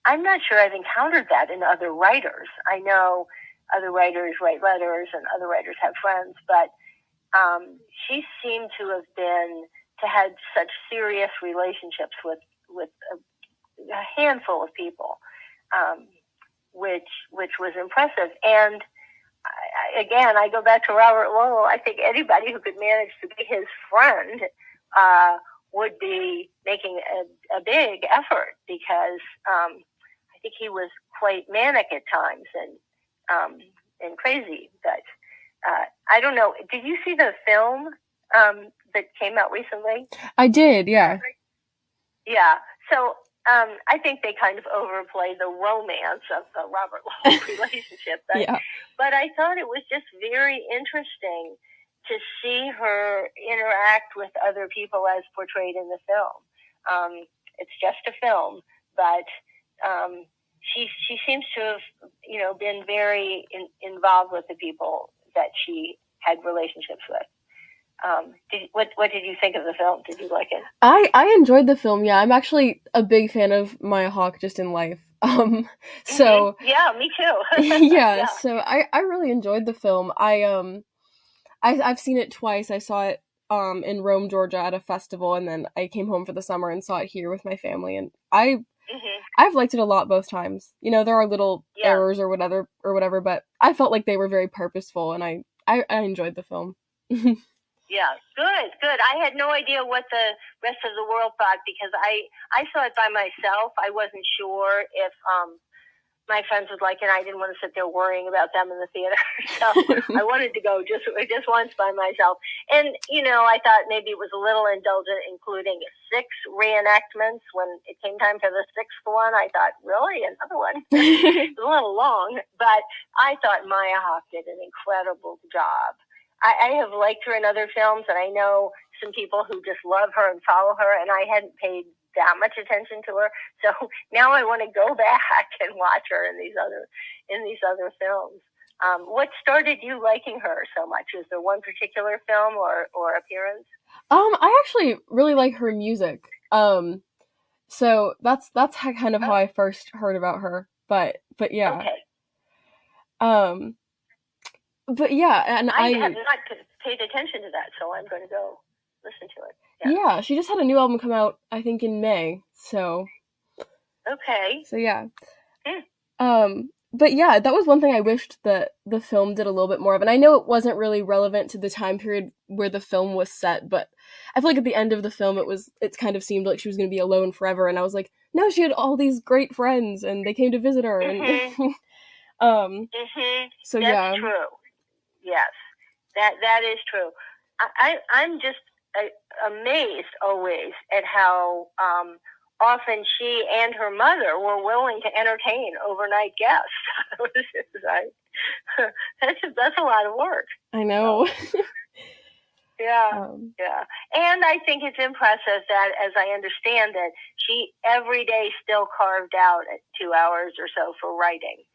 I'm not sure I've encountered that in other writers. I know other writers write letters and other writers have friends, but she seemed to have had such serious relationships with a handful of people, which was impressive. And I go back to Robert Lowell. I think anybody who could manage to be his friend would be making a big effort, because I think he was quite manic at times and crazy. But I don't know. Did you see the film that came out recently? I did, yeah. Yeah. So I think they kind of overplay the romance of the Robert Lowell relationship. But, yeah. But I thought it was just very interesting to see her interact with other people as portrayed in the film. It's just a film, but she seems to have, been very involved with the people that she had relationships with. What did you think of the film? Did you like it? I enjoyed the film. Yeah, I'm actually a big fan of Maya Hawke just in life. So yeah, me too. yeah, so I really enjoyed the film. I've seen it twice. I saw it in Rome, Georgia at a festival, and then I came home for the summer and saw it here with my family, and I I've liked it a lot both times. You know, there are little errors or whatever, but I felt like they were very purposeful, and I enjoyed the film. Yeah, good. I had no idea what the rest of the world thought because I saw it by myself. I wasn't sure if my friends would like it. I didn't want to sit there worrying about them in the theater, so I wanted to go just once by myself. And you know, I thought maybe it was a little indulgent, including 6 reenactments. When it came time for the 6th one, I thought, really, another one? It was a little long, but I thought Maya Hawke did an incredible job. I have liked her in other films, and I know some people who just love her and follow her, and I hadn't paid that much attention to her. So now I want to go back and watch her in these other films. What started you liking her so much? Is there one particular film or appearance? I actually really like her music. So that's kind of how I first heard about her. But yeah. Okay. But yeah, and I have not paid attention to that, so I'm going to go listen to it. Yeah, she just had a new album come out, I think, in May. So. Okay. So yeah. But yeah, that was one thing I wished that the film did a little bit more of. And I know it wasn't really relevant to the time period where the film was set, but I feel like at the end of the film it kind of seemed like she was going to be alone forever, and I was like, no, she had all these great friends and they came to visit her. Mm-hmm. And so That's yeah. true. Yes. That is true. I'm just amazed always at how often she and her mother were willing to entertain overnight guests. That's a lot of work. I know. Yeah. And I think it's impressive that, as I understand it, she every day still carved out 2 hours or so for writing.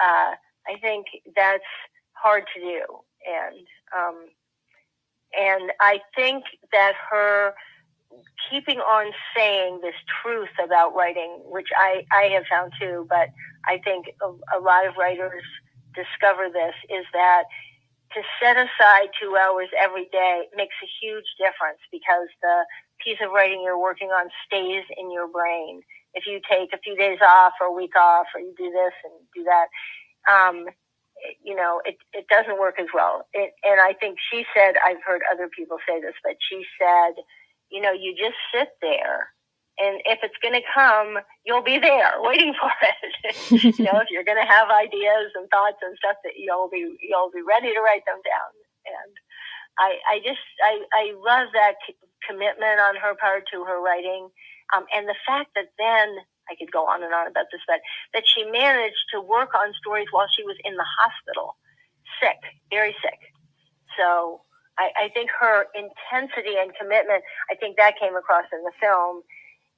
I think that's hard to do. And I think that her keeping on saying this truth about writing, which I have found too, but I think a lot of writers discover this, is that to set aside 2 hours every day makes a huge difference because the piece of writing you're working on stays in your brain. If you take a few days off or a week off or you do this and do that, it doesn't work as well. And I think she said, I've heard other people say this, but she said, you just sit there, and if it's going to come, you'll be there waiting for it. If you're going to have ideas and thoughts and stuff, that you'll be ready to write them down. And I love that commitment on her part to her writing, and the fact that then, I could go on and on about this, but that she managed to work on stories while she was in the hospital, sick, very sick. So I think her intensity and commitment, I think that came across in the film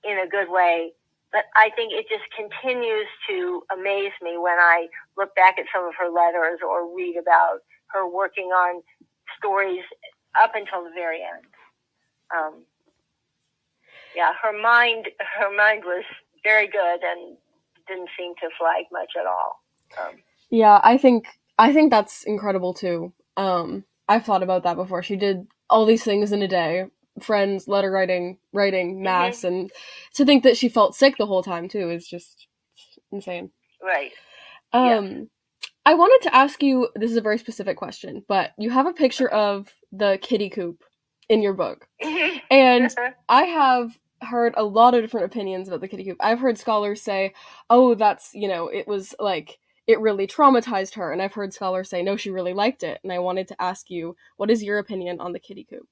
in a good way. But I think it just continues to amaze me when I look back at some of her letters or read about her working on stories up until the very end. Her mind was very good and didn't seem to flag much at all. Yeah, I think that's incredible too. I've thought about that before. She did all these things in a day: friends, letter writing, mass, and to think that she felt sick the whole time too is just insane. Right. I wanted to ask you, this is a very specific question, but you have a picture of the kitty coop in your book. And I have heard a lot of different opinions about the kitty coop. I've heard scholars say, oh, that's, it was like, it really traumatized her. And I've heard scholars say, no, she really liked it. And I wanted to ask you, what is your opinion on the kitty coop?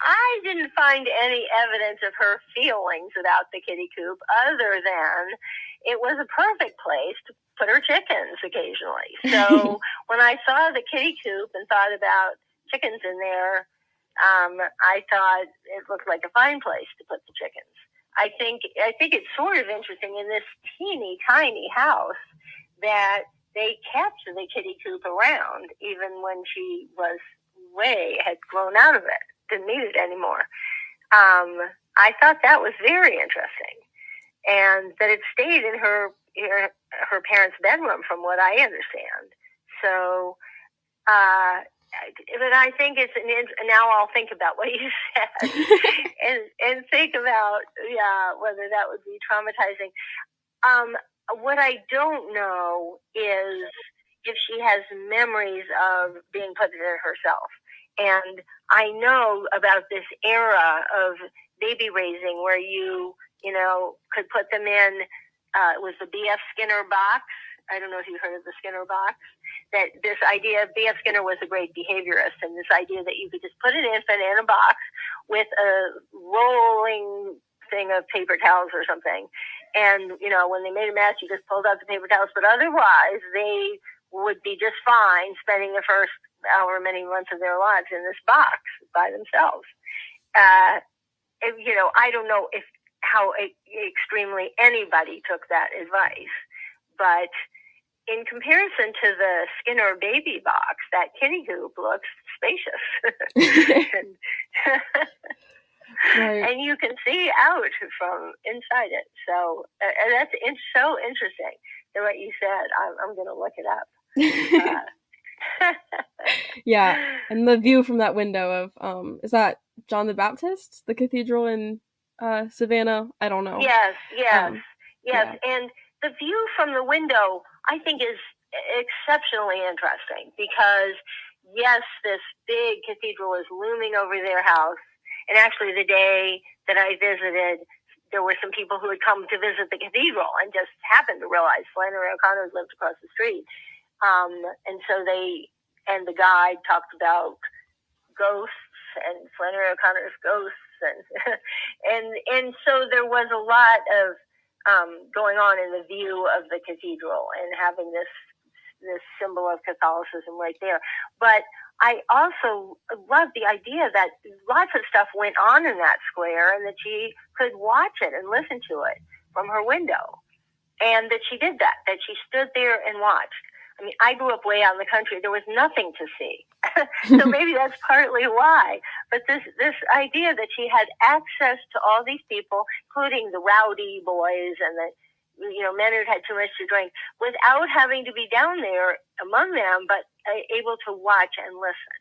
I didn't find any evidence of her feelings about the kitty coop other than it was a perfect place to put her chickens occasionally. So when I saw the kitty coop and thought about chickens in there, I thought it looked like a fine place to put the chickens. I think it's sort of interesting in this teeny tiny house that they kept the kitty coop around even when she was had grown out of it, didn't need it anymore. I thought that was very interesting, and that it stayed in her parents' bedroom, from what I understand. So, but I think now I'll think about what you said and think about, whether that would be traumatizing. What I don't know is if she has memories of being put there herself. And I know about this era of baby raising where you could put them in, it was the B.F. Skinner box. I don't know if you've heard of the Skinner box. That this idea, B.F. Skinner was a great behaviorist, and this idea that you could just put an infant in a box with a rolling thing of paper towels or something. And, when they made a mess, you just pulled out the paper towels. But otherwise, they would be just fine spending the first however many months of their lives in this box by themselves. I don't know how extremely anybody took that advice, but in comparison to the Skinner baby box, that kitty coop looks spacious. Right. And you can see out from inside it. So that's so interesting. And what you said, I'm going to look it up. Yeah, and the view from that window of, is that John the Baptist? The cathedral in Savannah? I don't know. Yes. Yeah. And the view from the window, I think, is exceptionally interesting because, yes, this big cathedral is looming over their house. And actually, the day that I visited, there were some people who had come to visit the cathedral and just happened to realize Flannery O'Connor lived across the street. And so the guide talked about ghosts and Flannery O'Connor's ghosts. And so there was a lot of going on in the view of the cathedral and having this symbol of Catholicism right there. But I also love the idea that lots of stuff went on in that square and that she could watch it and listen to it from her window. And that she did that she stood there and watched. I mean, I grew up way out in the country. There was nothing to see. So maybe that's partly why. But this idea that she had access to all these people, including the rowdy boys and the men who'd had too much to drink, without having to be down there among them, but able to watch and listen.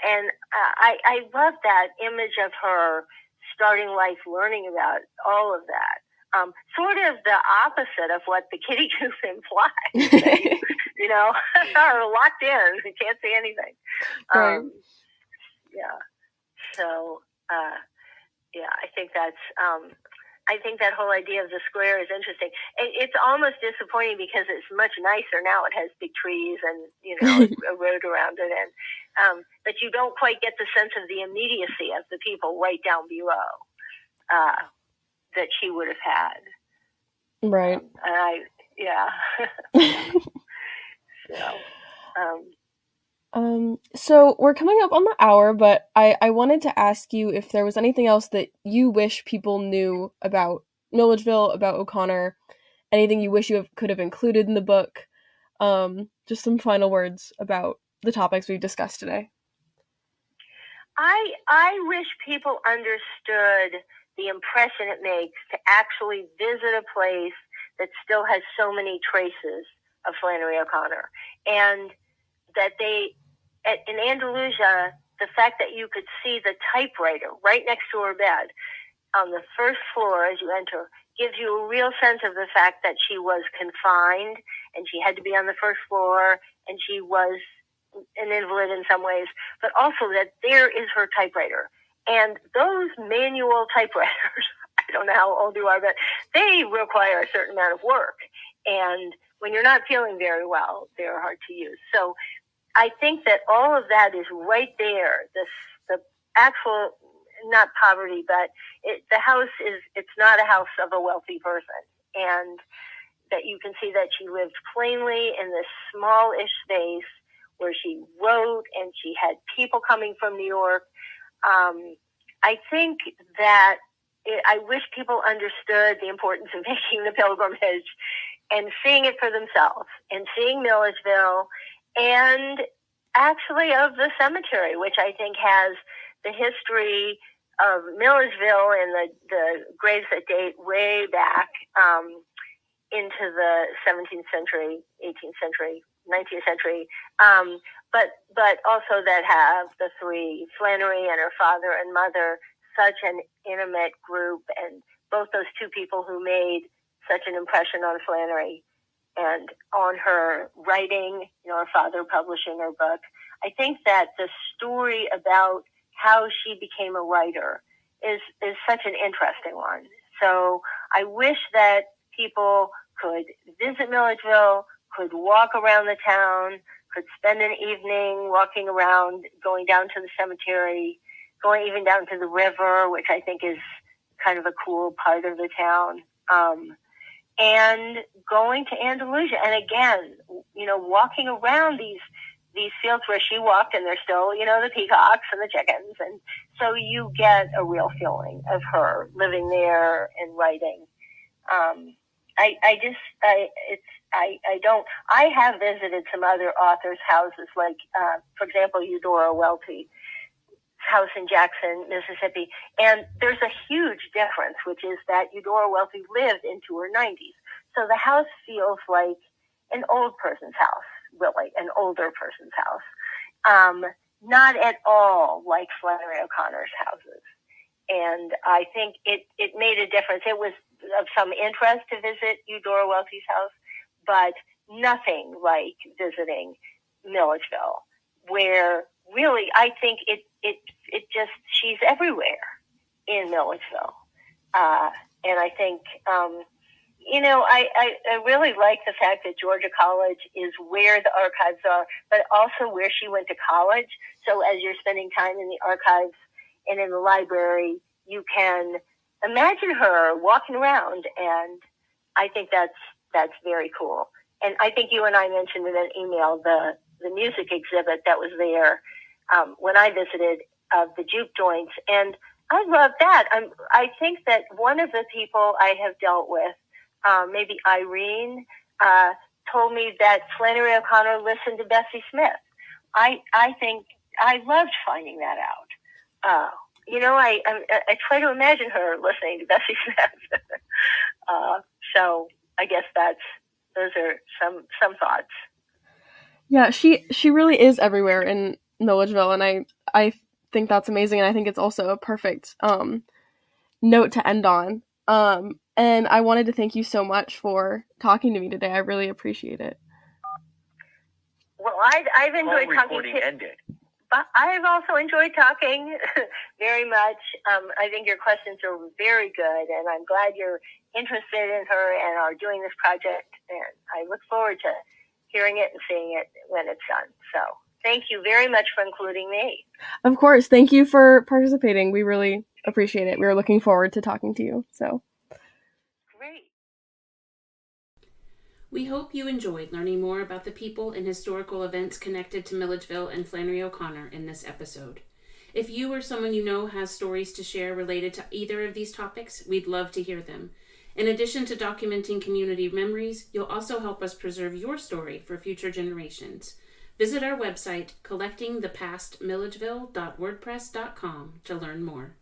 And I love that image of her starting life learning about all of that. Sort of the opposite of what the kitty coop implies. Are locked in, you can't see anything. Right. So, I think that's. I think that whole idea of the square is interesting. It's almost disappointing because it's much nicer now. It has big trees and a road around it, and but you don't quite get the sense of the immediacy of the people right down below that she would have had. Right. So we're coming up on the hour, but I wanted to ask you if there was anything else that you wish people knew about Milledgeville, about O'Connor, anything you wish you could have included in the book, just some final words about the topics we've discussed today. I wish people understood the impression it makes to actually visit a place that still has so many traces of Flannery O'Connor. And that in Andalusia, the fact that you could see the typewriter right next to her bed on the first floor as you enter gives you a real sense of the fact that she was confined and she had to be on the first floor and she was an invalid in some ways, but also that there is her typewriter. And those manual typewriters, I don't know how old you are, but they require a certain amount of work. And when you're not feeling very well, they're hard to use. So I think that all of that is right there. The actual, not poverty, but the house it's not a house of a wealthy person. And that you can see that she lived plainly in this smallish space where she wrote and she had people coming from New York. I think that I wish people understood the importance of making the pilgrimage and seeing it for themselves and seeing Milledgeville and actually of the cemetery, which I think has the history of Milledgeville and the graves that date way back into the 17th century, 18th century 19th century. But also that have the three, Flannery and her father and mother, such an intimate group, and both those two people who made such an impression on Flannery and on her writing, her father publishing her book. I think that the story about how she became a writer is such an interesting one. So I wish that people could visit Milledgeville, could walk around the town, could spend an evening walking around, going down to the cemetery, going even down to the river, which I think is kind of a cool part of the town, and going to Andalusia. And again, walking around these fields where she walked, and there's still, the peacocks and the chickens. And so you get a real feeling of her living there and writing. I have visited some other authors' houses, like, for example, Eudora Welty's house in Jackson, Mississippi. And there's a huge difference, which is that Eudora Welty lived into her 90s. So the house feels like an old person's house, really, an older person's house. Not at all like Flannery O'Connor's houses. And I think it made a difference. It was of some interest to visit Eudora Welty's house, but nothing like visiting Milledgeville, where really I think it just, she's everywhere in Milledgeville. And I think, I really like the fact that Georgia College is where the archives are, but also where she went to college. So as you're spending time in the archives and in the library, you can imagine her walking around, and I think that's very cool. And I think you and I mentioned in an email the music exhibit that was there when I visited, the juke joints, and I love that. I think that one of the people I have dealt with, maybe Irene, told me that Flannery O'Connor listened to Bessie Smith. I think I loved finding that out. I try to imagine her listening to Bessie Smith. So I guess those are some thoughts. Yeah, she really is everywhere in Milledgeville, and I think that's amazing, and I think it's also a perfect note to end on. And I wanted to thank you so much for talking to me today. I really appreciate it. Well, I've enjoyed talking to you. Ended. But I've also enjoyed talking very much. I think your questions are very good, and I'm glad you're interested in her and are doing this project. And I look forward to hearing it and seeing it when it's done. So thank you very much for including me. Of course. Thank you for participating. We really appreciate it. We were looking forward to talking to you. So great. We hope you enjoyed learning more about the people and historical events connected to Milledgeville and Flannery O'Connor in this episode. If you or someone you know has stories to share related to either of these topics, we'd love to hear them. In addition to documenting community memories, you'll also help us preserve your story for future generations. Visit our website, collectingthepastmilledgeville.wordpress.com, to learn more.